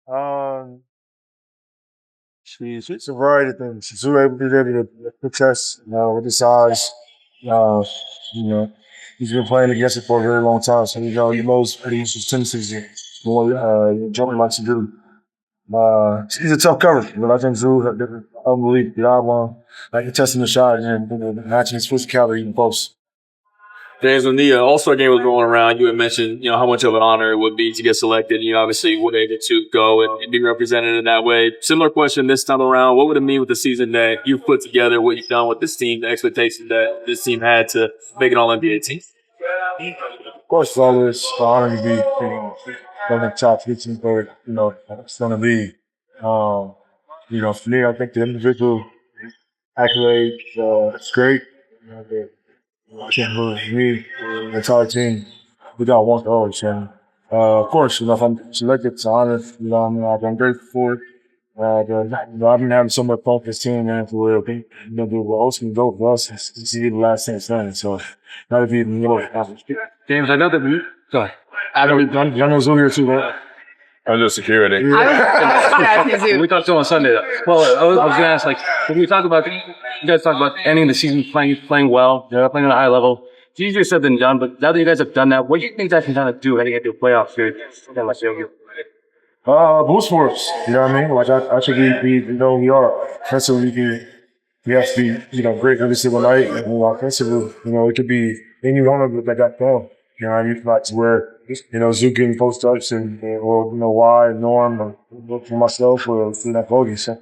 Um, it's a variety of things. She's able to protest, with his size. Uh, you know, he's been playing against it for a very long time, so he knows pretty much his tendencies and what Jordan likes to do. He's a tough cover, but I think Zoo had different unbelief. The odd one, like testing the shot and matching his physicality in post. James, when the All-Star game was rolling around, you had mentioned, how much of an honor it would be to get selected. You obviously were able to go and be represented in that way. Similar question this time around. What would it mean with the season that you've put together, what you've done with this team, the expectations that this team had to make an All-NBA team? Of course, it's always an honor to be, one of the top 15 for, it's going to be. For me, I think the individual accolade, it's great. I can't believe me, the entire team, we got one coach. And, of course, if I'm selected, it's an honor. I've been grateful for it. I've been having so much fun with this team, man, for real. The ultimate goal for us is to see the last thing done. So, not to be James, I know that go ahead. I know Zoo here too, man. I'm just security. We talked to him on Sunday. Well, I was going to ask, when you guys talk about ending the season playing well, playing at a high level. It's easier said than done, but now that you guys have done that, what do you think that can kind of do heading into a playoff series? Boost for us. You know what I mean? Like, I think we are. Offensively, we have to be, great every single night. And offensively, it could be any one of them that got thrown. You know what I mean? Like, to where, Zoo getting post-ups or, Y, Norm, or for myself, or that bogey. So,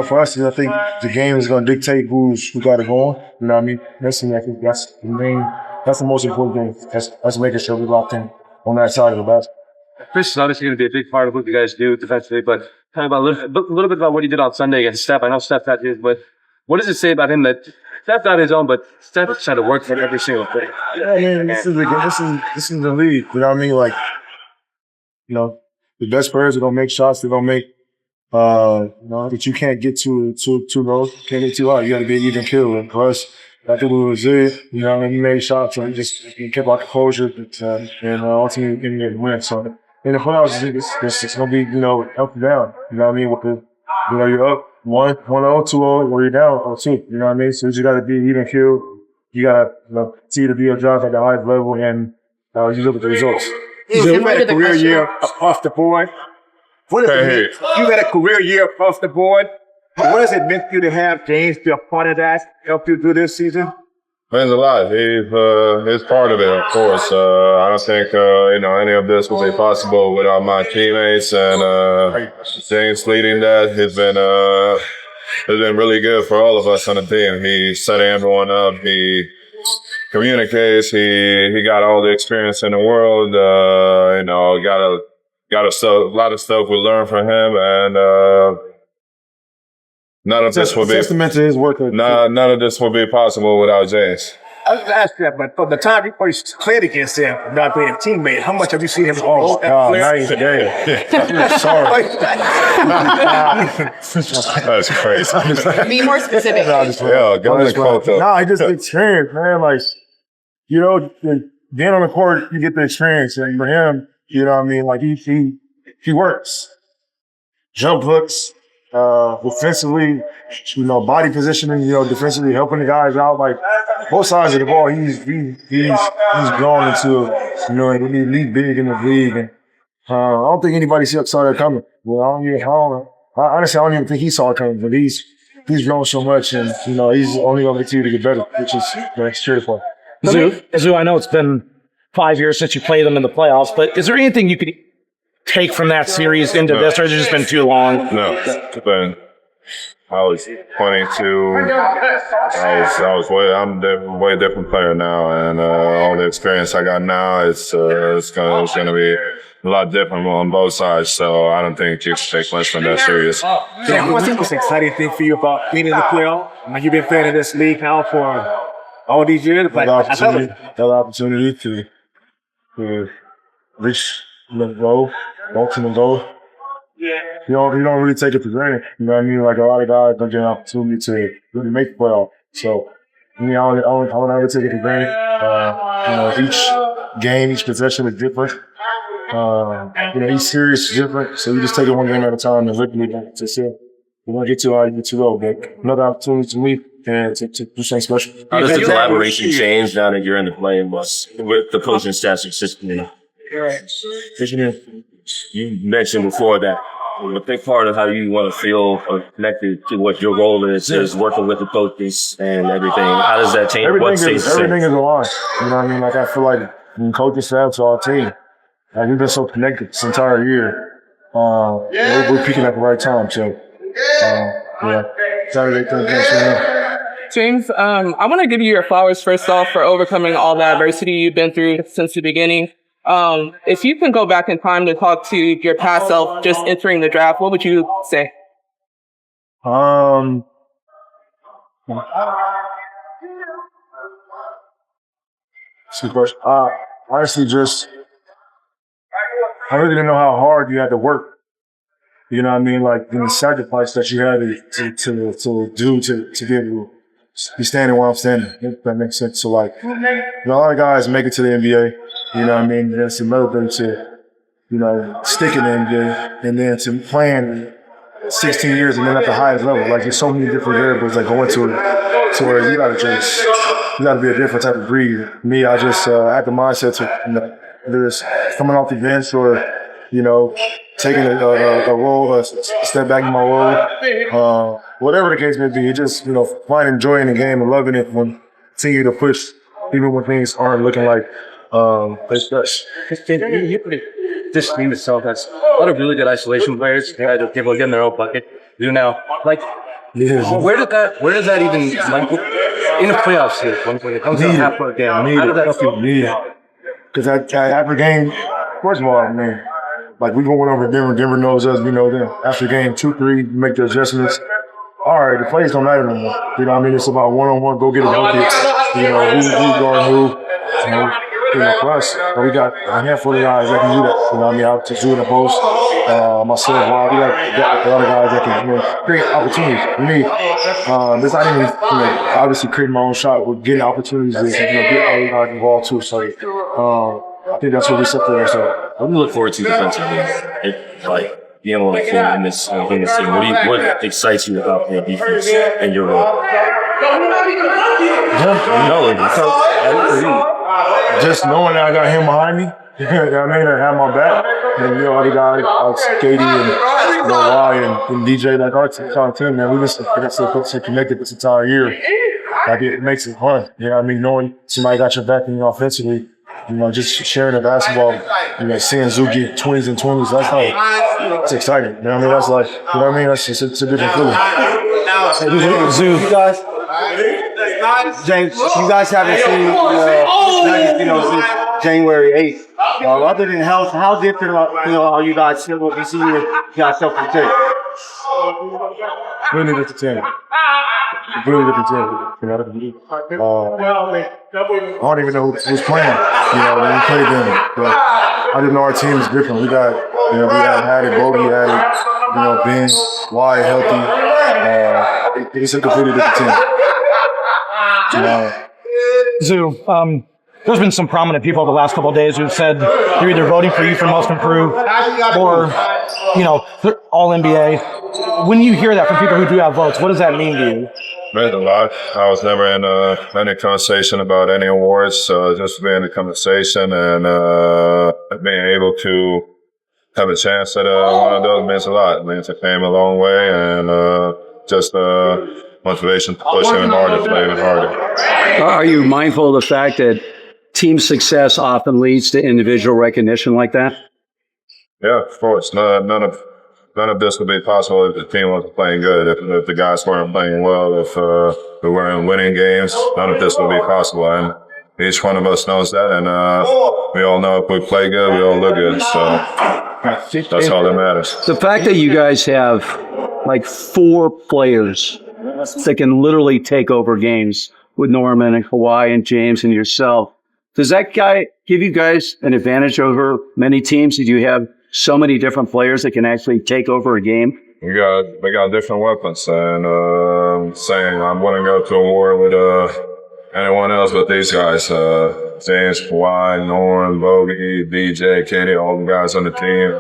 for us, I think the game is going to dictate who got it going. You know what I mean? I think that's the most important thing. That's making sure we're locked in on that side of the basket. Chris is obviously going to be a big part of what you guys do defensively, but kind of a little bit about what he did on Sunday against Steph. I know Steph got his, but what does it say about him that Steph got his own, but Steph tried to work for every single thing? Yeah, I mean, this is the league. You know what I mean? Like, the best players are gonna make shots. They're gonna make, that you can't get too low, can't get too high. You got to be an even kill. And for us, I think we were resilient. We made shots and just kept our composure, and ultimately didn't get win. So in the playoffs, it's gonna be up and down. You know what I mean? With the, you're up 1-0, 2-0, or you're down 0-2. You know what I mean? So you got to be even killed. You got to see to be a job at the highest level, and you look at the results. You had a career year across the board. You had a career year across the board. What does it mean for you to have James be a part of that, help you through this season? Means a lot. He's part of it, of course. I don't think, any of this would be possible without my teammates, and James leading that has been really good for all of us on the team. He set everyone up. He communicates. He got all the experience in the world. Got a lot of stuff we learned from him, and none of this would be testament to his work. none of this would be possible without James. I was going to ask you that, but from the time you first played against him, not being a teammate, how much have you seen him grow? Night and day. Sorry. That's crazy. Be more specific. Go to the quote. He just experience, man. Like, being on the court, you get the experience. And for him, like he works. Jump hooks, offensively, body positioning, defensively, helping the guys out. Like, both sides of the ball, he's grown into, an elite big in the league. And I don't think anybody saw that coming. Well, honestly, I don't even think he saw it coming. But he's grown so much, and he's only going to continue to get better, which is next cheer for. Zoo, I know it's been 5 years since you played them in the playoffs, but is there anything you could take from that series into this, or has it just been too long? No, I was 22. I'm a way different player now, and all the experience I got now, it's gonna be a lot different on both sides. So I don't think you should take much from that serious. What's the most exciting thing for you about being in the playoff? You've been playing in this league now for all these years, but the opportunity to reach the goal, ultimate goal. You don't really take it for granted. You know what I mean? Like, a lot of guys don't get an opportunity to really make the playoff. So, I don't ever take it for granted. Each game, each possession is different. He's serious, different. So we just take it one game at a time and look at it to see. We want to get to how you get to go, but another opportunity to meet and to do something special. How does the collaboration change now that you're in the playing bus with the coaching staff consistently? You mentioned before that a big part of how you want to feel connected to what your role is working with the coaches and everything. How does that change? Everything is aligned. You know what I mean? Like I feel like from coaching staff to our team, like we've been so connected this entire year. We're peaking at the right time. So, Saturday, James, I want to give you your flowers first off for overcoming all the adversity you've been through since the beginning. If you can go back in time to talk to your past self just entering the draft, what would you say? Honestly, I really didn't know how hard you had to work. You know what I mean? Like the sacrifice that you had to do to be able to be standing where I'm standing. If that makes sense. So like, a lot of guys make it to the NBA. You know what I mean? It's another thing to, stick in the NBA and then to playing 16 years and then at the highest level. Like there's so many different variables that go into it to where you gotta be a different type of breed. Me, I just had the mindset to there's coming off the bench or, taking a role, a step back in my role. Whatever the case may be, just, finding joy in the game and loving it when continue to push even when things aren't looking like it's best. This team itself has a lot of really good isolation players. People get in their own bucket. Now, like, where does that even, like, in the playoffs here, when it comes to half-court game, how does that help you? Because after game, first of all, man, like we going over Denver. Denver knows us, we know them. After game 2-3, make the adjustments. All right, the plays don't matter no more. You know what I mean? It's about one-on-one, go get a bucket. Who's guarding who. For us, we got a handful of guys that can do that. You know what I mean? Out to do in the post. Myself, we got a lot of guys that can create opportunities. For me, it's not even obviously creating my own shot. We're getting opportunities to get other guys involved too. So I think that's what we set for ourselves. What do you look forward to defensively? Like being able to perform in this team. What excites you about their defense and your role? Just knowing that I got him behind me, you know what I mean, and have my back. And other guys like Katie and Y and DJ, like our team, man, we just so connected this entire year. Like it makes it fun. You know what I mean? Knowing somebody got your back and offensively, just sharing the basketball, seeing Zoo get 20s and 20s, that's how it's exciting. You know what I mean? That's like, That's just it's a different feeling. Zoo, you guys, James, you guys haven't seen since January 8th. Other than health, how different are you guys what we see you guys self-protect? Really different team. Really different team. I don't even know who's playing. When we played them, but I just know our team is different. We got, we had it, Bogey had it, Ben, Y healthy. It's a completely different team. Zoo, there's been some prominent people the last couple of days who've said they're either voting for you for most improved or, all NBA. When you hear that from people who do have votes, what does that mean to you? Meant a lot. I was never in any conversation about any awards, just being in the conversation and being able to have a chance at one of those means a lot. It means I came a long way and just motivation to push even harder, play even harder. Are you mindful of the fact that team success often leads to individual recognition like that? Yeah, of course. None of this would be possible if the team wasn't playing good. If the guys weren't playing well, if we weren't winning games, none of this would be possible. And each one of us knows that. And we all know if we play good, we all look good. So that's all that matters. The fact that you guys have like 4 players that can literally take over games with Norman and Kawhi and James and yourself, does that guy give you guys an advantage over many teams? Do you have so many different players that can actually take over a game? We got different weapons, and saying I'm going to go to a war with anyone else but these guys. James, Kawhi, Norm, Bogey, DJ, Katie, all the guys on the team.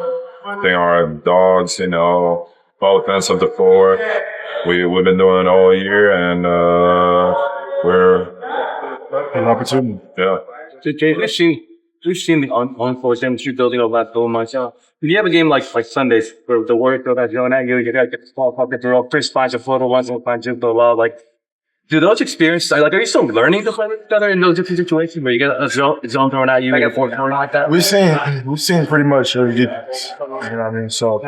They are dogs, you know, both ends of the floor. We've been doing it all year, and we're An opportunity. yeah. So, Jay, we've seen the on-court chemistry building over the last couple months. When you have a game like Sundays where the Warriors go back yelling at you, you gotta get the ball, get the rope, Chris finds a photo, once and finds you the well. Like, do those experiences, like, are you still learning to play with each other in those different situations where you get a zone thrown at you and a fourth corner like that? We've seen pretty much every defense. You know what I mean? So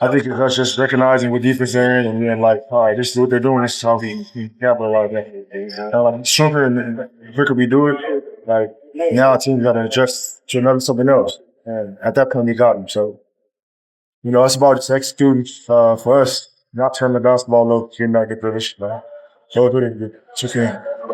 I think it's us just recognizing what defense they're in and being like, all right, this is what they're doing. This is how we capitalize that. Like stronger and quicker we do it, like now our team's got to adjust to another something else. And at that point, we got them. So, you know, it's about just executing for us, not turning the basketball low, getting back get the man. So we're doing good.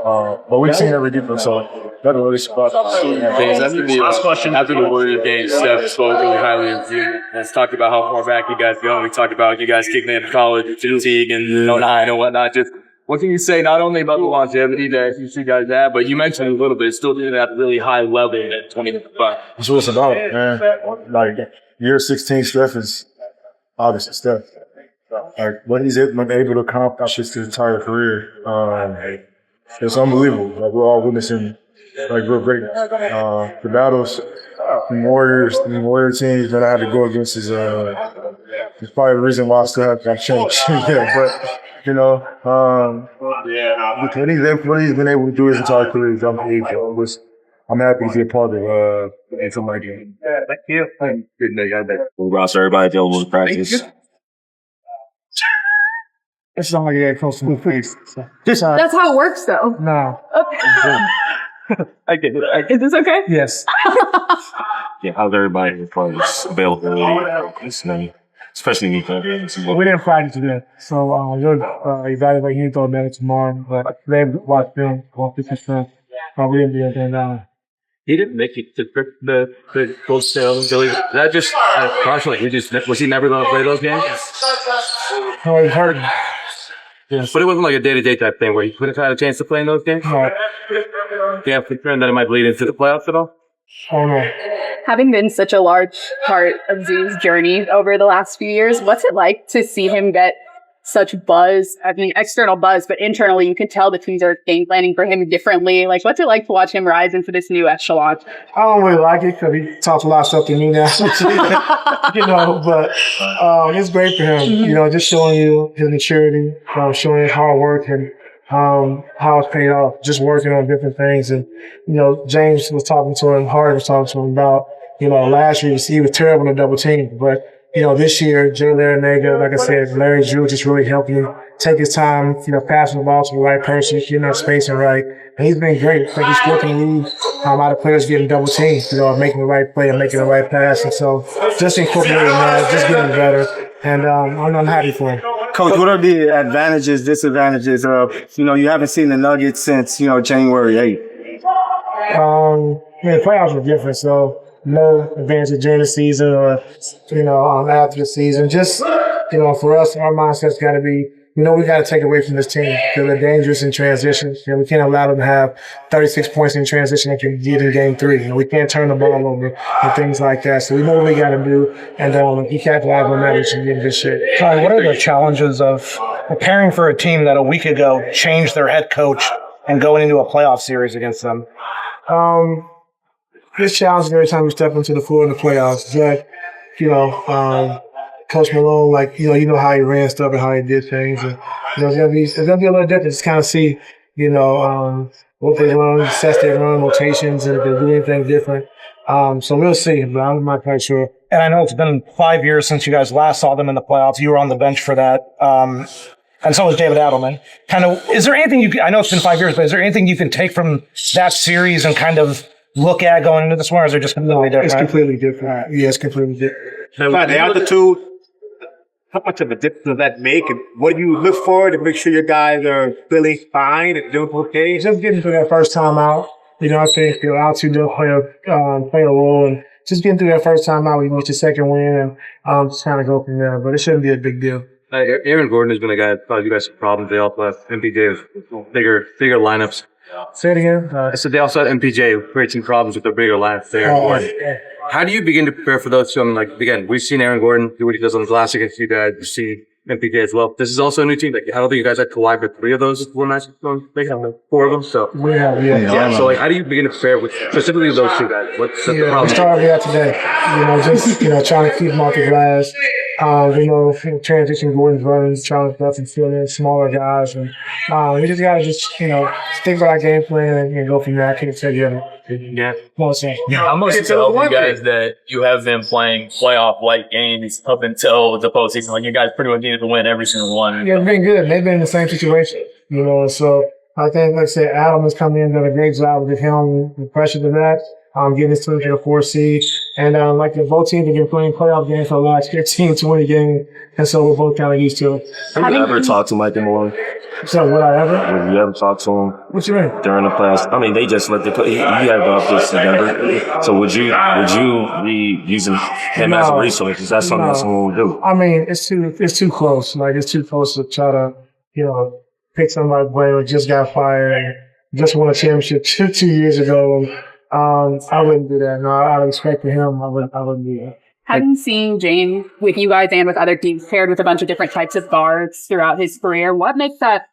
But we've seen every defense, so that's really surprised. James, after the Warriors game, Steph spoke really highly of you. Let's talk about how far back you guys go. We talked about you guys kicking into college, fatigue, and 09 and whatnot. Just what can you say not only about the longevity that you guys have, but you mentioned a little bit, still doing it at a really high level at 25. That's what it's about, man. Like, year 16, Steph is obviously Steph. Like, what he's able to accomplish his entire career, it's unbelievable. Like, we're all witnessing, like, real greatness. The battles, the Warrior teams that I had to go against is probably the reason why I still have to change. Yeah, but, you know, what he's been able to do his entire career is unbelievable. I'm happy to be a part of something like that. Thank you. Good night, guys. Roster, everybody available to practice. It's not like that close to the face. That's how it works, though. No. I get it. Is this okay? Yes. Yeah, how's everybody as far as availability, especially defense? We didn't practice today, so we'll evaluate him throw better tomorrow. But today we watched film, going 50%. We didn't do anything down. He didn't make it to the gold sale. Billy, that just partially. Was he never going to play those games? No, he's hurt. Yes. But it wasn't like a day-to-day type thing where he could have had a chance to play in those games? No. Yeah, concerned that it might bleed into the playoffs at all? Oh, no. Having been such a large part of Z's journey over the last few years, what's it like to see him get such buzz? I mean, external buzz, but internally, you can tell the teams are game planning for him differently. Like, what's it like to watch him rise into this new echelon? I don't really like it because he talks a lot of stuff to me now. You know, but it's great for him. You know, just showing you his maturity, showing his hard work and how it's paid off, just working on different things. And, you know, James was talking to him, Harden was talking to him about, you know, last year he was terrible in double team, but you know, this year, Jay Larranaga, like I said, Larry Drew just really helped him take his time, you know, passing the ball to the right person, getting that spacing right. And he's been great. I think he's working in the league. A lot of players getting double teamed, you know, making the right play and making the right pass. And so just incorporating that, just getting better. And I'm happy for him. Coach, what are the advantages, disadvantages of, you know, you haven't seen the Nuggets since, you know, January 8th? The playoffs were different, so no advantage during the season or, you know, after the season. Just, you know, for us, our mindset's got to be, you know, we got to take away from this team. They're dangerous in transition. You know, we can't allow them to have 36 points in transition like you did in Game 3. You know, we can't turn the ball over and things like that. So we know what we got to do, and he capitalized on that, which is getting good shit. Ty, what are the challenges of preparing for a team that a week ago changed their head coach and going into a playoff series against them? It's challenging every time we step into the floor in the playoffs. But, you know, Coach Malone, like, you know how he ran stuff and how he did things. And, you know, it's gonna be a little different. Just kind of see, you know, what they run, sets they run, rotations, and if they do anything different. So we'll see, but I'm not quite sure. And I know it's been 5 years since you guys last saw them in the playoffs. You were on the bench for that. And so was David Adelman. Kind of, is there anything I know it's been 5 years, but is there anything you can take from that series and kind of look at going into this one, or is it just completely different? It's completely different. Yeah, it's completely different. But the altitude, how much of a difference does that make? And what do you look for to make sure your guys are feeling fine and doing okay? Just getting through that first time out. You know, I think the altitude does play a role. And just getting through that first time out, we get your second win and just kind of go from there. But it shouldn't be a big deal. Aaron Gordon has been a guy that caused you guys some problems. They all have MPJ with bigger lineups. Say it again. So they also had MPJ creating problems with the bigger lineup there. How do you begin to prepare for those two? I mean, like, again, we've seen Aaron Gordon do what he does on the glass against you guys. We've seen MPJ as well. This is also a new team. Like, I don't think you guys had Kawhi for 3 of those 4 matches. They have 4 of them. So, so like, how do you begin to prepare with specifically those 2 guys? What's the problem? We started out today. Just trying to keep them off the glass. Transition Gordon's runs, trying to definitely fill in smaller guys, and we just gotta stick with our game plan and go from there. I can't tell you. Yeah. I'm mostly telling you guys that you have them playing playoff-like games up until the postseason. Like, you guys pretty much needed to win every single one. Yeah, it's been good. They've been in the same situation, so I think, like I said, Adam has come in, done a great job with him, the pressure to that, getting his team to the 4 seed. And both teams have been playing playoff games for the last 15, 20 games, and so we're both kind of used to it. Have you ever talked to Mike and Malone? So would I ever? Have you ever talked to him? What you mean? During the playoffs? I mean, they just let you had to go up this together. So would you be using him as a resource? Is that something that someone would do? I mean, it's too close. Like, it's too close to try to, pick somebody who just got fired and just won a championship 2 years ago. I wouldn't do that. No, I would expect for him. I wouldn't do that. Having seen James with you guys and with other teams paired with a bunch of different types of guards throughout his career, what makes that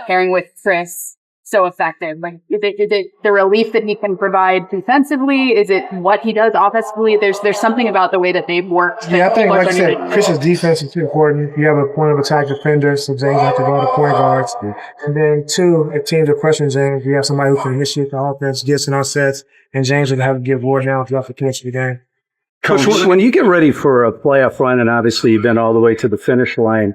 pairing with Chris so effective? Like, is it the relief that he can provide defensively? Is it what he does offensively? There's something about the way that they've worked. Yeah, I think, like I said, Chris's defense is too important. You have a point of attack defender, so James has to guard the point guards. And then 2, if teams are pressuring James, you have somebody who can initiate the offense, gets in our sets, and James would have to give Ward down throughout the course of the game. Coach, when you get ready for a playoff run, and obviously you've been all the way to the finish line,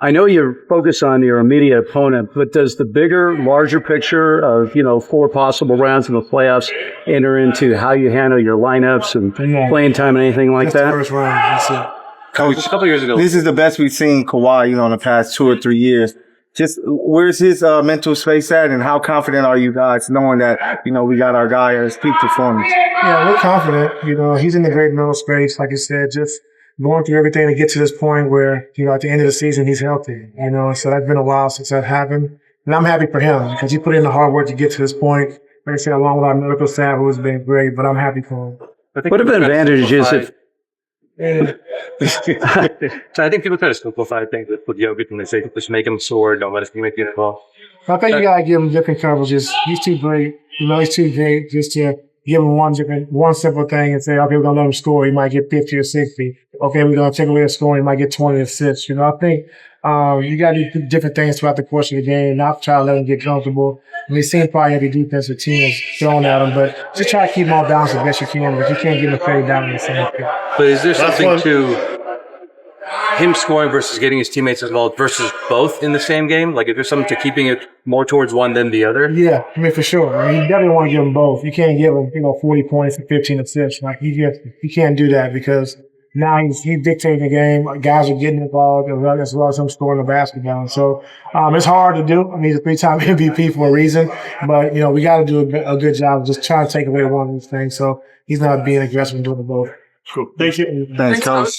I know you're focused on your immediate opponent, but does the bigger, larger picture of, 4 possible rounds in the playoffs enter into how you handle your lineups and playing time and anything like that? The first round. That's it. Coach, a couple years ago, This is the best we've seen Kawhi, in the past 2 or 3 years. Just where's his mental space at, and how confident are you guys knowing that, we got our guy at his peak performance? Yeah, we're confident. He's in a great mental space. Like I said, just going through everything to get to this point where, at the end of the season, he's healthy, so that's been a while since that happened. And I'm happy for him because he put in the hard work to get to this point. Like I said, along with our medical staff, who's been great, but I'm happy for him. What advantage is it? So I think people try to simplify things with Jokic when they say, just make him sore, don't let us make it involved. I think you gotta give him different coverages. He's too great. He's too great just to give him one simple thing and say, okay, we're gonna let him score. He might get 50 or 60. Okay, we're gonna take away the scoring. He might get 20 assists. I think you gotta do different things throughout the course of the game, not try to let him get comfortable. He's seen probably every defensive team is thrown at him, but just try to keep him all balanced as best you can. But you can't get him fade down in the same thing. But is there something to him scoring versus getting his teammates involved versus both in the same game? Like, if there's something to keeping it more towards one than the other? Yeah, for sure. You definitely want to give them both. You can't give him, 40 points and 15 assists. Like, you can't do that because now he's dictating the game. Guys are getting involved as well as him scoring the basketball. So it's hard to do. He's a 3-time MVP for a reason. But, we got to do a good job of just trying to take away one of these things. So he's not being aggressive and doing both. Cool. Thank you. Thanks, Coach.